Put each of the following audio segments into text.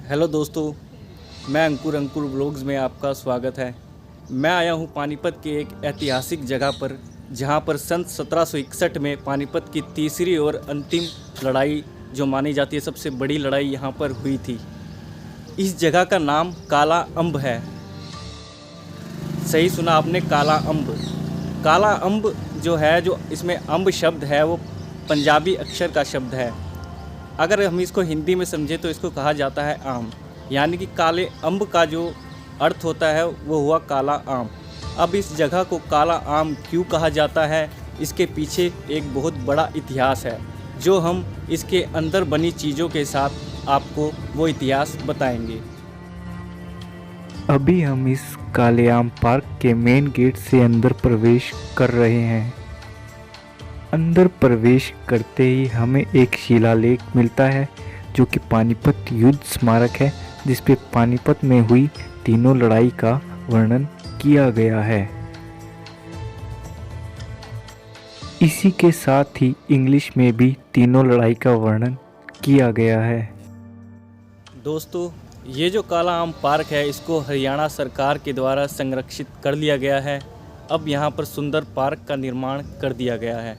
Hello दोस्तों, मैं अंकुर vlogs में आपका स्वागत है। मैं आया हूँ पानीपत के एक ऐतिहासिक जगह पर, जहाँ पर सन 1761 में पानीपत की तीसरी और अंतिम लड़ाई जो मानी जाती है सबसे बड़ी लड़ाई यहाँ पर हुई थी। इस जगह का नाम काला अम्ब है। सही सुना आपने, काला अम्ब। काला अम्ब जो है, जो इसमें अम्ब शब्द है वो पंजाबी अक्षर का शब्द है। अगर हम इसको हिंदी में समझें तो इसको कहा जाता है आम, यानी कि काले अम्ब का जो अर्थ होता है वो हुआ काला आम। अब इस जगह को काला आम क्यों कहा जाता है, इसके पीछे एक बहुत बड़ा इतिहास है, जो हम इसके अंदर बनी चीज़ों के साथ आपको वो इतिहास बताएंगे। अभी हम इस कालेआम पार्क के मेन गेट से अंदर प्रवेश कर रहे हैं। अंदर प्रवेश करते ही हमें एक शिलालेख मिलता है, जो कि पानीपत युद्ध स्मारक है, जिस पे पानीपत में हुई तीनों लड़ाई का वर्णन किया गया है। इसी के साथ ही इंग्लिश में भी तीनों लड़ाई का वर्णन किया गया है। दोस्तों, ये जो काला आम पार्क है, इसको हरियाणा सरकार के द्वारा संरक्षित कर लिया गया है। अब यहाँ पर सुंदर पार्क का निर्माण कर दिया गया है।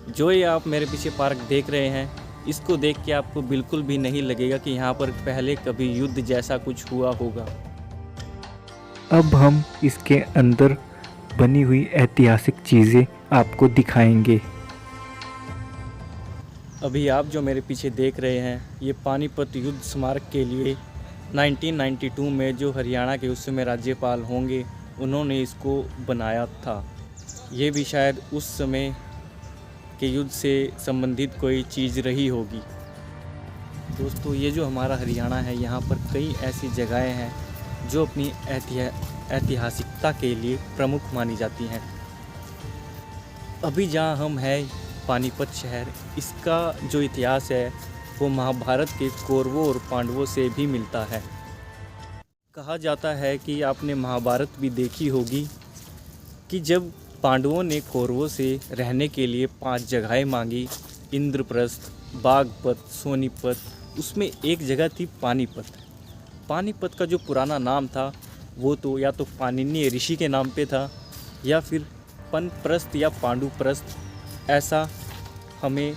जो ये आप मेरे पीछे पार्क देख रहे हैं, इसको देख के आपको बिल्कुल भी नहीं लगेगा कि यहाँ पर पहले कभी युद्ध जैसा कुछ हुआ होगा। अब हम इसके अंदर बनी हुई ऐतिहासिक चीज़ें आपको दिखाएंगे। अभी आप जो मेरे पीछे देख रहे हैं, ये पानीपत युद्ध स्मारक के लिए 1992 में जो हरियाणा के उस समय राज्यपाल होंगे, उन्होंने इसको बनाया था। ये भी शायद उस समय के युद्ध से संबंधित कोई चीज़ रही होगी। दोस्तों, ये जो हमारा हरियाणा है, यहाँ पर कई ऐसी जगहें हैं जो अपनी ऐतिहासिकता के लिए प्रमुख मानी जाती हैं। अभी जहाँ हम हैं, पानीपत शहर, इसका जो इतिहास है वो महाभारत के कौरवों और पांडवों से भी मिलता है। कहा जाता है कि आपने महाभारत भी देखी होगी कि जब पांडवों ने कौरवों से रहने के लिए 5 जगहें मांगी, इंद्रप्रस्थ, बागपत, सोनीपत, उसमें एक जगह थी पानीपत। पानीपत का जो पुराना नाम था वो तो या तो पाणिनीय ऋषि के नाम पे था, या फिर पनप्रस्थ या पांडुप्रस्थ। ऐसा हमें,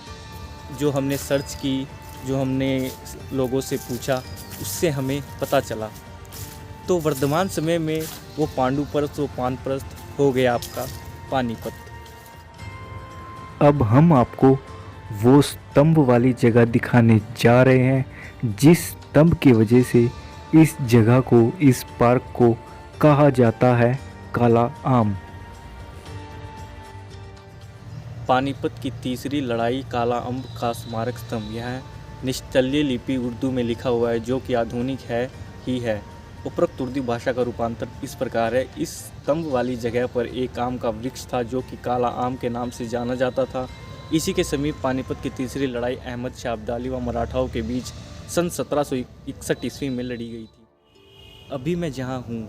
जो हमने सर्च की, जो हमने लोगों से पूछा, उससे हमें पता चला। तो वर्तमान समय में वो पांडुप्रस्थ व पानप्रस्थ हो गया आपका पानीपत। अब हम आपको वो स्तंभ वाली जगह दिखाने जा रहे हैं, जिस स्तंभ की वजह से इस जगह को, इस पार्क को कहा जाता है काला आम। पानीपत की तीसरी लड़ाई काला अम्ब का स्मारक स्तंभ। यह निश्चल्य लिपि उर्दू में लिखा हुआ है, जो कि आधुनिक ही है। उपरोक्त उर्दू भाषा का रूपांतर इस प्रकार है। इस स्तंभ वाली जगह पर एक आम का वृक्ष था, जो कि काला आम के नाम से जाना जाता था। इसी के समीप पानीपत की तीसरी लड़ाई अहमद शाह अब्दाली व मराठाओं के बीच सन 1761 ईस्वी में लड़ी गई थी। अभी मैं जहाँ हूँ,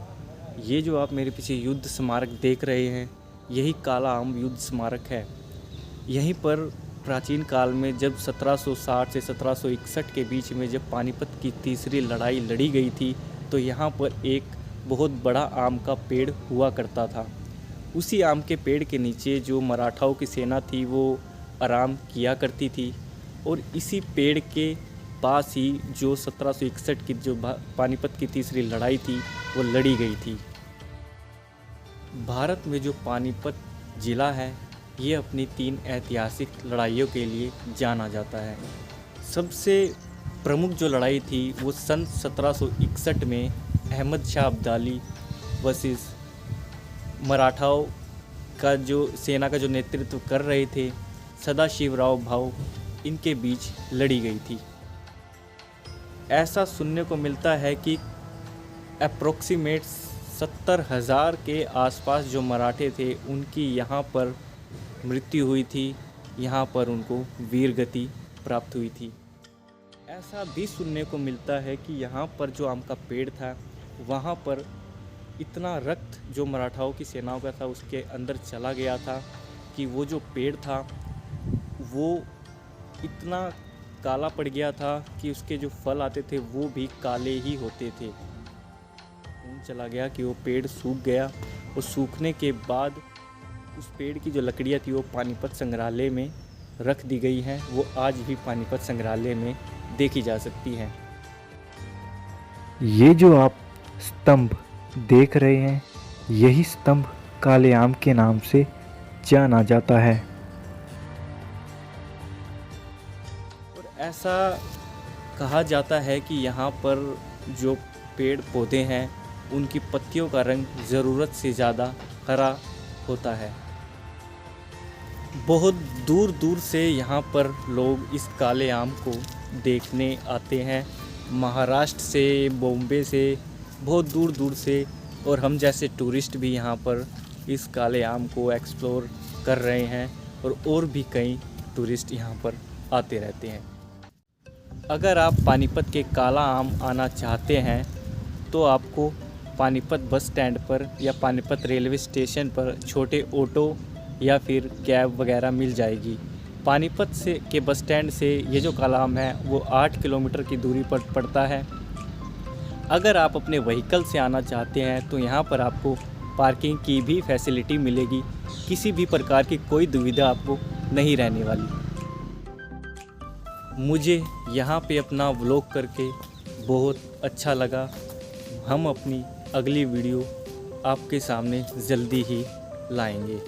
ये जो आप मेरे पीछे युद्ध स्मारक देख रहे हैं, यही काला आम युद्ध स्मारक है। यहीं पर प्राचीन काल में जब 1760 से 1761 के बीच में जब पानीपत की तीसरी लड़ाई लड़ी गई थी, तो यहाँ पर एक बहुत बड़ा आम का पेड़ हुआ करता था। उसी आम के पेड़ के नीचे जो मराठाओं की सेना थी वो आराम किया करती थी, और इसी पेड़ के पास ही जो 1761 की जो पानीपत की तीसरी लड़ाई थी वो लड़ी गई थी। भारत में जो पानीपत ज़िला है, ये अपनी 3 ऐतिहासिक लड़ाइयों के लिए जाना जाता है। सबसे प्रमुख जो लड़ाई थी वो सन 1761 में अहमद शाह अब्दाली वर्सेस मराठाओं का जो सेना का जो नेतृत्व कर रहे थे सदाशिवराव भाऊ, इनके बीच लड़ी गई थी। ऐसा सुनने को मिलता है कि अप्रोक्सीमेट 70,000 के आसपास जो मराठे थे, उनकी यहाँ पर मृत्यु हुई थी, यहाँ पर उनको वीर गति प्राप्त हुई थी। ऐसा भी सुनने को मिलता है कि यहाँ पर जो आम का पेड़ था, वहाँ पर इतना रक्त जो मराठाओं की सेनाओं का था उसके अंदर चला गया था कि वो जो पेड़ था वो इतना काला पड़ गया था कि उसके जो फल आते थे वो भी काले ही होते थे। चला गया कि वो पेड़ सूख गया और सूखने के बाद उस पेड़ की जो लकड़ियाँ थी वो पानीपत संग्रहालय में रख दी गई हैं। वो आज भी पानीपत संग्रहालय में देखी जा सकती हैं। ये जो आप स्तंभ देख रहे हैं, यही स्तंभ काले आम के नाम से जाना जाता है। और ऐसा कहा जाता है कि यहाँ पर जो पेड़ पौधे हैं उनकी पत्तियों का रंग ज़रूरत से ज़्यादा हरा होता है। बहुत दूर दूर से यहाँ पर लोग इस काले आम को देखने आते हैं। महाराष्ट्र से, बॉम्बे से, बहुत दूर दूर से, और हम जैसे टूरिस्ट भी यहाँ पर इस काले आम को एक्सप्लोर कर रहे हैं और भी कई टूरिस्ट यहाँ पर आते रहते हैं। अगर आप पानीपत के काला आम आना चाहते हैं तो आपको पानीपत बस स्टैंड पर या पानीपत रेलवे स्टेशन पर छोटे ऑटो या फिर कैब वगैरह मिल जाएगी। पानीपत से के बस स्टैंड से ये जो काला आम है वो 8 किलोमीटर की दूरी पर पड़ता है। अगर आप अपने व्हीकल से आना चाहते हैं तो यहाँ पर आपको पार्किंग की भी फैसिलिटी मिलेगी। किसी भी प्रकार की कोई दुविधा आपको नहीं रहने वाली। मुझे यहाँ पे अपना व्लॉग करके बहुत अच्छा लगा। हम अपनी अगली वीडियो आपके सामने जल्दी ही लाएंगे।